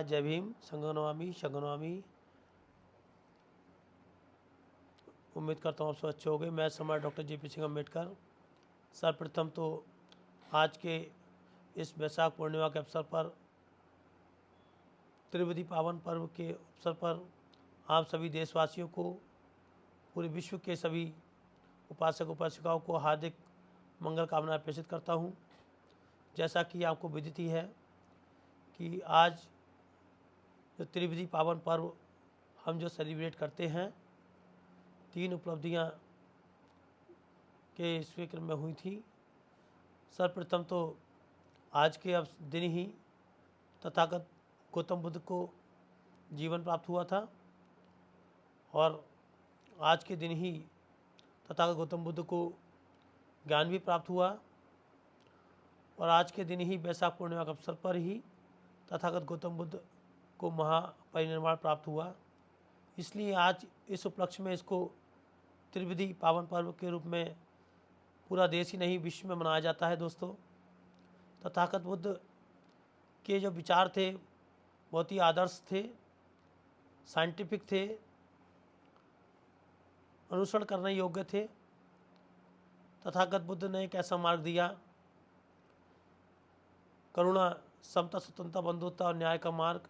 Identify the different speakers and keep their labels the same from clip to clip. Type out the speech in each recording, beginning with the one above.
Speaker 1: नमस्कार, जय भीम, संगनवामी शंगनवामी। उम्मीद करता हूँ आप सब अच्छे हो गए। मैं सम्राट डॉक्टर JP सिंह अम्बेडकर। सर्वप्रथम तो आज के इस वैशाख पूर्णिमा के अवसर पर, त्रिवेदी पावन पर्व के अवसर पर आप सभी देशवासियों को, पूरे विश्व के सभी उपासक उपासिकाओं को हार्दिक मंगल कामनाएं प्रेषित करता हूं। जैसा कि आपको विदित ही है कि आज जो त्रिवेदी पावन पर्व हम जो सेलिब्रेट करते हैं, 3 उपलब्धियां के स्वीकृत में हुई थी। सर्वप्रथम तो आज के अब दिन ही तथागत गौतम बुद्ध को जीवन प्राप्त हुआ था और आज के दिन ही तथागत गौतम बुद्ध को ज्ञान भी प्राप्त हुआ और आज के दिन ही वैशाख पूर्णिमा के अवसर पर ही तथागत गौतम बुद्ध को महापरिनिर्वाण प्राप्त हुआ। इसलिए आज इस उपलक्ष्य में इसको त्रिवेदी पावन पर्व के रूप में पूरा देश ही नहीं विश्व में मनाया जाता है। दोस्तों, तथागत बुद्ध के जो विचार थे बहुत ही आदर्श थे, साइंटिफिक थे, अनुसरण करने योग्य थे। तथागत बुद्ध ने एक ऐसा मार्ग दिया, करुणा, समता, स्वतंत्रता, बंधुता और न्याय का मार्ग,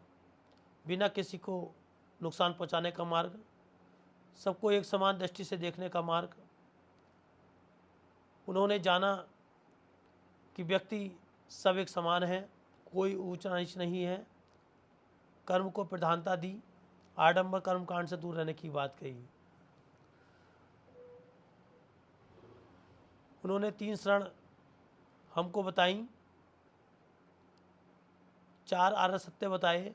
Speaker 1: बिना किसी को नुकसान पहुंचाने का मार्ग, सबको एक समान दृष्टि से देखने का मार्ग। उन्होंने जाना कि व्यक्ति सब एक समान है, कोई ऊंच नीच नहीं है। कर्म को प्रधानता दी, आडंबर कर्म कांड से दूर रहने की बात कही। उन्होंने 3 शरण हमको बताई, 4 आर्य सत्य बताए,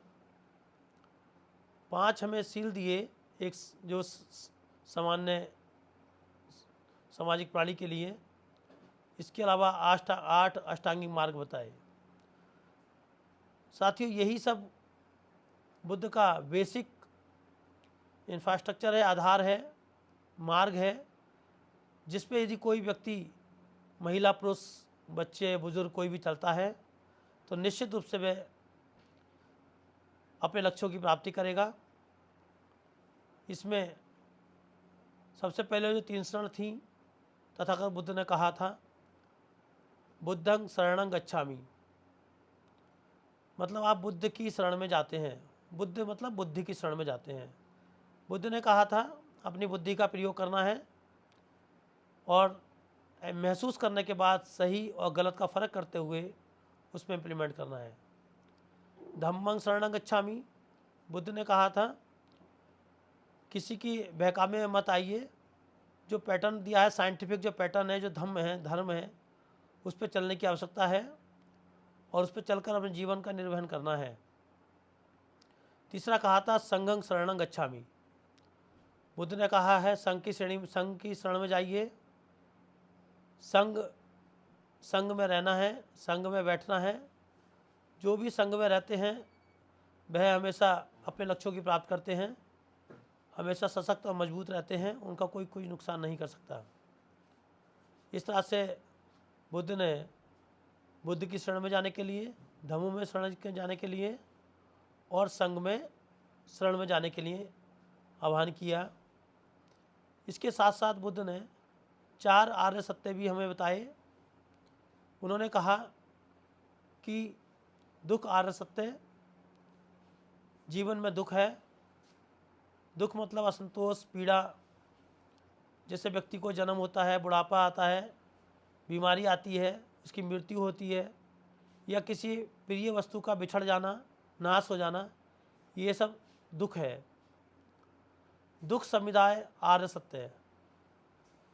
Speaker 1: 5 हमें सील दिए, एक जो सामान्य सामाजिक प्राणी के लिए। इसके अलावा 8 अष्टांगिक मार्ग बताए। साथियों, यही सब बुद्ध का बेसिक इंफ्रास्ट्रक्चर है, आधार है, मार्ग है, जिस पे यदि कोई व्यक्ति, महिला, पुरुष, बच्चे, बुजुर्ग कोई भी चलता है तो निश्चित रूप से वह अपने लक्ष्यों की प्राप्ति करेगा। इसमें सबसे पहले जो 3 शरण थी, तथागत बुद्ध ने कहा था बुद्धं शरणं गच्छामि, मतलब आप बुद्ध की शरण में जाते हैं। बुद्ध मतलब बुद्धि की शरण में जाते हैं। बुद्ध ने कहा था अपनी बुद्धि का प्रयोग करना है और महसूस करने के बाद सही और गलत का फर्क करते हुए उसमें इम्प्लीमेंट करना है। धम्मं शरणं गच्छामि, बुद्ध ने कहा था किसी की बहकावे में मत आइए। जो पैटर्न दिया है, साइंटिफिक जो पैटर्न है, जो धर्म है, उस पर चलने की आवश्यकता है और उस पर चलकर अपने जीवन का निर्वहन करना है। तीसरा कहा था संघं शरणं गच्छामि, बुद्ध ने कहा है संघ की शरण में जाइए, संघ में रहना है, संघ में बैठना है। जो भी संघ में रहते हैं वह हमेशा अपने लक्ष्यों की प्राप्त करते हैं, हमेशा सशक्त और मजबूत रहते हैं, उनका कोई नुकसान नहीं कर सकता। इस तरह से बुद्ध ने बुद्ध की शरण में जाने के लिए, धम्म में शरण में जाने के लिए और संघ में शरण में जाने के लिए आह्वान किया। इसके साथ साथ बुद्ध ने 4 आर्य सत्य भी हमें बताए। उन्होंने कहा कि दुख आर्य सत्य, जीवन में दुख है। दुख मतलब असंतोष, पीड़ा। जैसे व्यक्ति को जन्म होता है, बुढ़ापा आता है, बीमारी आती है, उसकी मृत्यु होती है, या किसी प्रिय वस्तु का बिछड़ जाना, नाश हो जाना, ये सब दुख है। दुख समुदाय आर्य सत्य है।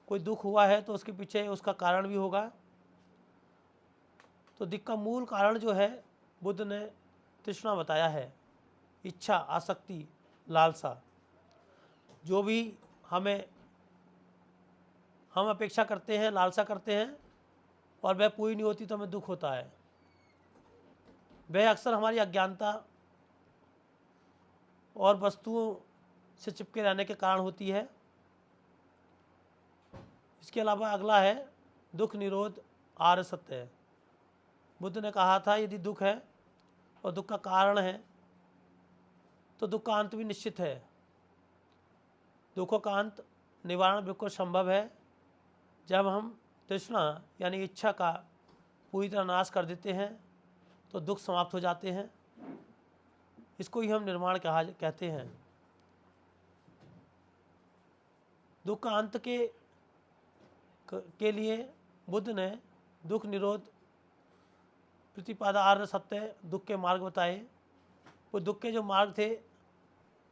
Speaker 1: कोई दुख हुआ है तो उसके पीछे उसका कारण भी होगा। तो दुख का मूल कारण जो है बुद्ध ने तृष्णा बताया है, इच्छा, आसक्ति, लालसा। जो भी हम अपेक्षा करते हैं, लालसा करते हैं और वह पूरी नहीं होती तो हमें दुख होता है। वह अक्सर हमारी अज्ञानता और वस्तुओं से चिपके रहने के कारण होती है। इसके अलावा अगला है दुख निरोध आर्य सत्य है। बुद्ध ने कहा था यदि दुख है और दुख का कारण है तो दुख का अंत भी निश्चित है। दुखों का अंत निवारण बिल्कुल संभव है जब हम तृष्णा यानी इच्छा का पूरी तरह नाश कर देते हैं तो दुख समाप्त हो जाते हैं। इसको ही हम निर्वाण कहते हैं। दुख का अंत के लिए बुद्ध ने दुख निरोध प्रतिपादा आर्य सत्य दुख के मार्ग बताए। वो दुख के जो मार्ग थे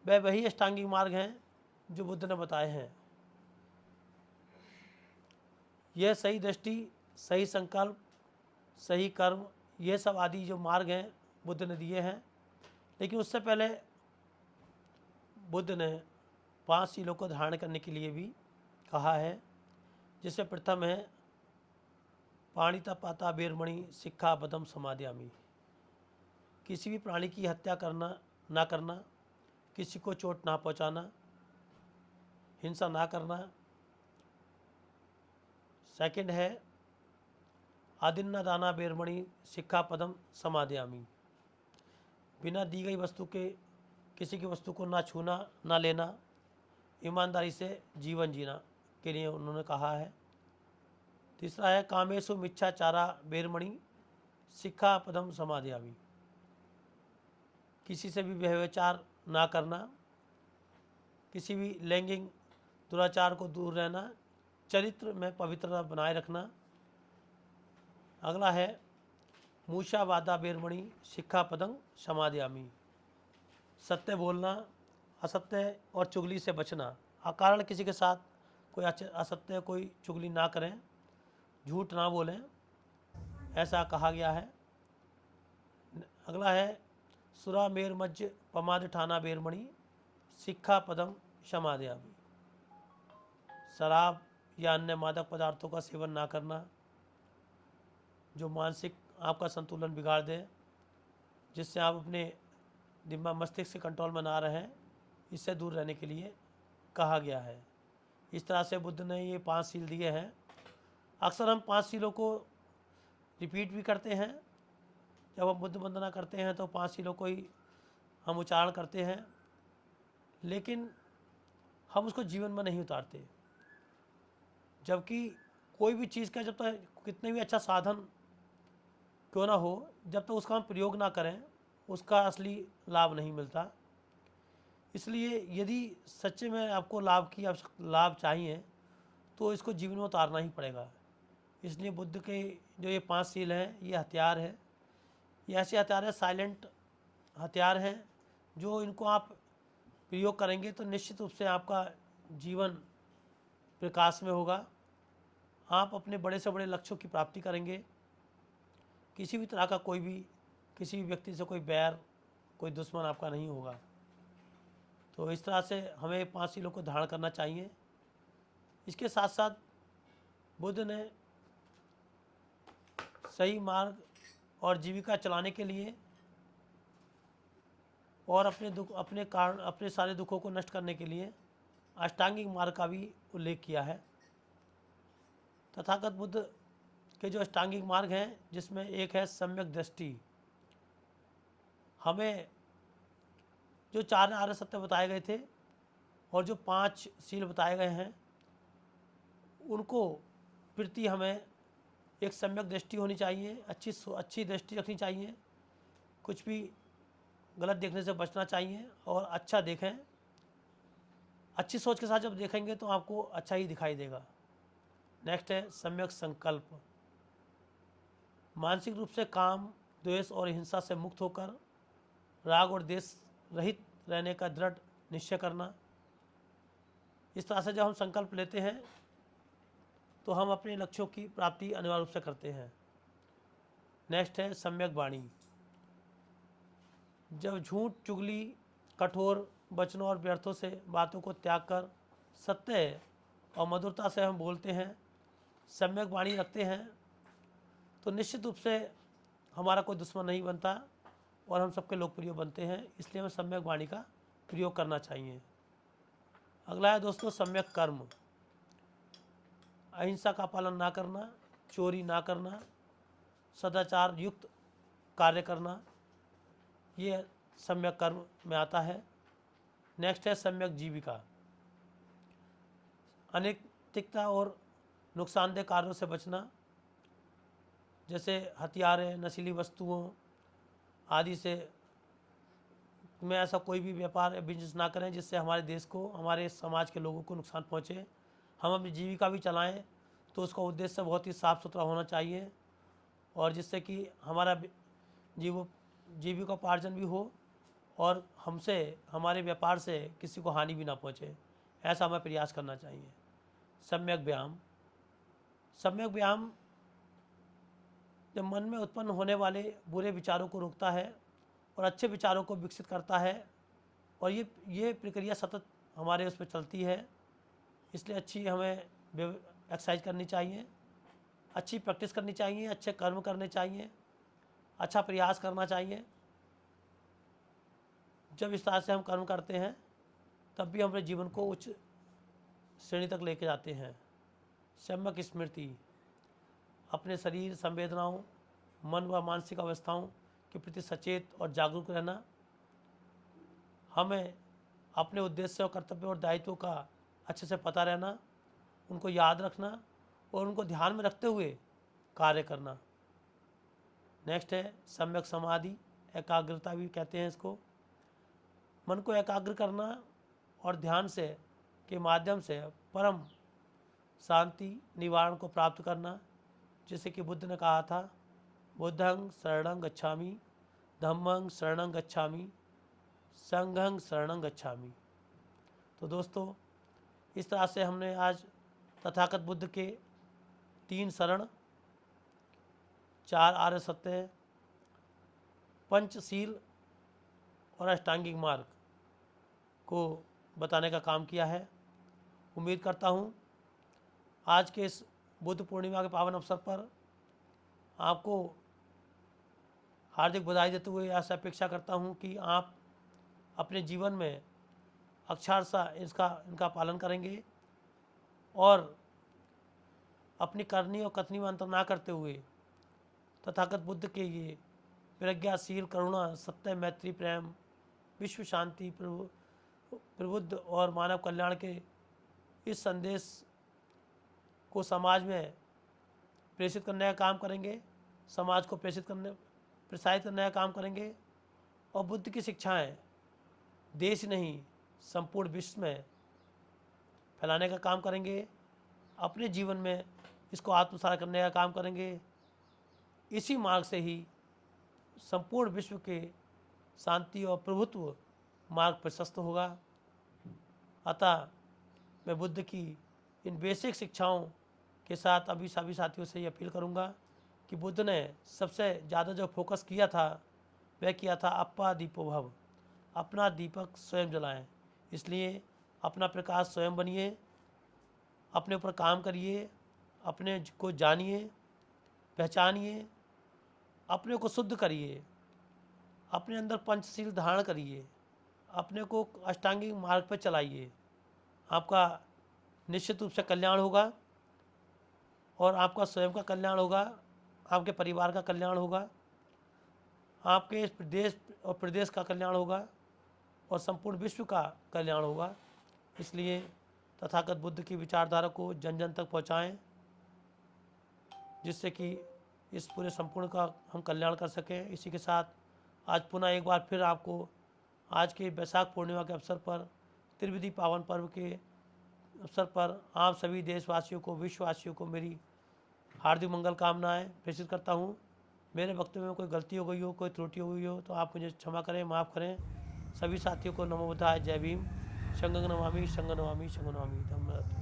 Speaker 1: वह वही अष्टांगिक मार्ग हैं जो बुद्ध ने बताए हैं। यह सही दृष्टि, सही संकल्प, सही कर्म, यह सब आदि जो मार्ग हैं बुद्ध ने दिए हैं। लेकिन उससे पहले बुद्ध ने 5 शीलों को धारण करने के लिए भी कहा है, जिससे प्रथम है पाणिता पाता बेरमणि शिक्षा पदम समादयामि। किसी भी प्राणी की हत्या ना करना, किसी को चोट ना पहुंचाना, हिंसा ना करना। सेकंड है आदिन्ना दाना बेरमणि शिक्षा पदम समादयामि। बिना दी गई वस्तु के किसी की वस्तु को ना छूना, ना लेना, ईमानदारी से जीवन जीना के लिए उन्होंने कहा है। तीसरा है कामेशु मिच्छाचारा बेरमणि शिक्षा पदम समादयामि। किसी से भी व्यभिचार ना करना, किसी भी लैंगिक दुराचार को दूर रहना, चरित्र में पवित्रता बनाए रखना। अगला है मूषावादा बेरमणि शिक्षा पदम समादयामि। सत्य बोलना, असत्य और चुगली से बचना। अकारण किसी के साथ कोई असत्य, कोई चुगली ना करें, झूठ ना बोलें, ऐसा कहा गया है। अगला है सुरा मेर मज्ज पमाद ठाना बेरमणि शिक्षा पदम समादयामि। शराब या अन्य मादक पदार्थों का सेवन ना करना जो मानसिक आपका संतुलन बिगाड़ दे, जिससे आप अपने दिमाग मस्तिष्क से कंट्रोल में ना रहें, इससे दूर रहने के लिए कहा गया है। इस तरह से बुद्ध ने ये 5 शील दिए हैं। अक्सर हम 5 शीलों को रिपीट भी करते हैं। जब हम बुद्ध वंदना करते हैं तो 5 शीलों को ही हम उच्चारण करते हैं, लेकिन हम उसको जीवन में नहीं उतारते। जबकि कोई भी चीज़ का जब तक कितने भी अच्छा साधन क्यों ना हो, जब तक उसका हम प्रयोग ना करें उसका असली लाभ नहीं मिलता। इसलिए यदि सच्चे में आपको लाभ चाहिए तो इसको जीवन में उतारना ही पड़ेगा। इसलिए बुद्ध के जो ये 5 शील हैं ये हथियार है। ये ऐसे हथियार है, साइलेंट हथियार हैं, जो इनको आप प्रयोग करेंगे तो निश्चित रूप से आपका जीवन प्रकाश में होगा। आप अपने बड़े से बड़े लक्ष्यों की प्राप्ति करेंगे। किसी भी तरह का किसी भी व्यक्ति से कोई बैर, कोई दुश्मन आपका नहीं होगा। तो इस तरह से हमें 5 शीलों को धारण करना चाहिए। इसके साथ साथ बुद्ध ने सही मार्ग और जीविका चलाने के लिए और अपने सारे दुखों को नष्ट करने के लिए अष्टांगिक मार्ग का भी उल्लेख किया है। तथागत बुद्ध के जो अष्टांगिक मार्ग हैं, जिसमें एक है सम्यक दृष्टि। हमें जो 4 आर्य सत्य बताए गए थे और जो 5 शील बताए गए हैं, उनको प्रति हमें एक सम्यक दृष्टि होनी चाहिए, अच्छी दृष्टि रखनी चाहिए। कुछ भी गलत देखने से बचना चाहिए और अच्छा देखें। अच्छी सोच के साथ जब देखेंगे तो आपको अच्छा ही दिखाई देगा। नेक्स्ट है सम्यक संकल्प। मानसिक रूप से काम, द्वेष और हिंसा से मुक्त होकर राग और द्वेष रहित रहने का दृढ़ निश्चय करना। इस तरह से जब हम संकल्प लेते हैं तो हम अपने लक्ष्यों की प्राप्ति अनिवार्य रूप से करते हैं। नेक्स्ट है सम्यक वाणी। जब झूठ, चुगली, कठोर वचनों और व्यर्थों से बातों को त्याग कर सत्य और मधुरता से हम बोलते हैं, सम्यक वाणी रखते हैं, तो निश्चित रूप से हमारा कोई दुश्मन नहीं बनता और हम सबके लोकप्रिय बनते हैं। इसलिए हमें सम्यक वाणी का प्रयोग करना चाहिए। अगला है दोस्तों सम्यक कर्म। अहिंसा का पालन ना करना, चोरी ना करना, सदाचार युक्त कार्य करना, ये सम्यक कर्म में आता है। नेक्स्ट है सम्यक जीविका। अनैतिकता और नुकसानदेह कार्यों से बचना, जैसे हथियारें, नशीली वस्तुओं आदि से में ऐसा कोई भी व्यापार या बिजनेस ना करें जिससे हमारे देश को, हमारे समाज के लोगों को नुकसान पहुँचे। हम अपनी जीविका भी चलाएं तो उसका उद्देश्य बहुत ही साफ़ सुथरा होना चाहिए और जिससे कि हमारा जीविकोपार्जन भी हो और हमसे, हमारे व्यापार से किसी को हानि भी ना पहुँचे, ऐसा हमें प्रयास करना चाहिए। सम्यक व्यायाम। सम्यक व्यायाम जब मन में उत्पन्न होने वाले बुरे विचारों को रोकता है और अच्छे विचारों को विकसित करता है और ये प्रक्रिया सतत हमारे उस पर चलती है, इसलिए अच्छी हमें एक्सरसाइज करनी चाहिए, अच्छी प्रैक्टिस करनी चाहिए, अच्छे कर्म करने चाहिए, अच्छा प्रयास करना चाहिए। जब इस तरह से हम कर्म करते हैं तब भी हम अपने जीवन को उच्च श्रेणी तक लेके जाते हैं। सम्यक स्मृति। अपने शरीर, संवेदनाओं, मन व मानसिक अवस्थाओं के प्रति सचेत और जागरूक रहना। हमें अपने उद्देश्य और कर्तव्य और दायित्वों का अच्छे से पता रहना, उनको याद रखना और उनको ध्यान में रखते हुए कार्य करना। नेक्स्ट है सम्यक समाधि, एकाग्रता भी कहते हैं इसको। मन को एकाग्र करना और ध्यान से के माध्यम से परम शांति निवारण को प्राप्त करना, जैसे कि बुद्ध ने कहा था, बुद्धं शरणं गच्छामि, धम्मं शरणं गच्छामि, संघं शरणं गच्छामि। तो दोस्तों, इस तरह से हमने आज तथागत बुद्ध के 3 शरण, 4 आर्य सत्य, पंचशील और अष्टांगिक मार्ग को बताने का काम किया है। उम्मीद करता हूँ आज के इस बुद्ध पूर्णिमा के पावन अवसर पर आपको हार्दिक बधाई देते हुए ऐसा अपेक्षा करता हूँ कि आप अपने जीवन में अक्षरशः इनका पालन करेंगे और अपनी करनी और कथनी में अंतर ना करते हुए तथागत बुद्ध के ये प्रज्ञाशील, करुणा, सत्य, मैत्री, प्रेम, विश्व शांति, प्रबुद्ध और मानव कल्याण के इस संदेश को समाज में प्रेषित करने का काम करेंगे, समाज को प्रसारित करने का काम करेंगे और बुद्ध की शिक्षाएं देश नहीं संपूर्ण विश्व में फैलाने का काम करेंगे। अपने जीवन में इसको आत्मसात करने का काम करेंगे। इसी मार्ग से ही संपूर्ण विश्व के शांति और प्रभुत्व मार्ग प्रशस्त होगा। अतः मैं बुद्ध की इन बेसिक शिक्षाओं के साथ अभी सभी साथियों से ये अपील करूंगा कि बुद्ध ने सबसे ज़्यादा जो फोकस किया था वह किया था अप्पा दीपो भव, अपना दीपक स्वयं जलाएं। इसलिए अपना प्रकाश स्वयं बनिए, अपने ऊपर काम करिए, अपने को जानिए, पहचानिए, अपने को शुद्ध करिए, अपने अंदर पंचशील धारण करिए, अपने को अष्टांगिक मार्ग पर चलाइए। आपका निश्चित रूप से कल्याण होगा और आपका स्वयं का कल्याण होगा, आपके परिवार का कल्याण होगा, आपके इस प्रदेश का कल्याण होगा और संपूर्ण विश्व का कल्याण होगा। इसलिए तथागत बुद्ध की विचारधारा को जन जन तक पहुँचाएँ, जिससे कि इस पूरे संपूर्ण का हम कल्याण कर सकें। इसी के साथ आज पुनः एक बार फिर आपको आज के वैशाख पूर्णिमा के अवसर पर, त्रिविधि पावन पर्व के अवसर पर आप सभी देशवासियों को, विश्ववासियों को मेरी हार्दिक मंगल कामनाएं प्रेषित करता हूं। मेरे वक्तव्य में कोई गलती हो गई हो, कोई त्रुटि हो गई हो तो आप मुझे क्षमा करें, माफ़ करें। सभी साथियों को नमो बुद्धाय, जय भीम। संघं नमामि, संघं नमामि, संघं नमामि। धम्म।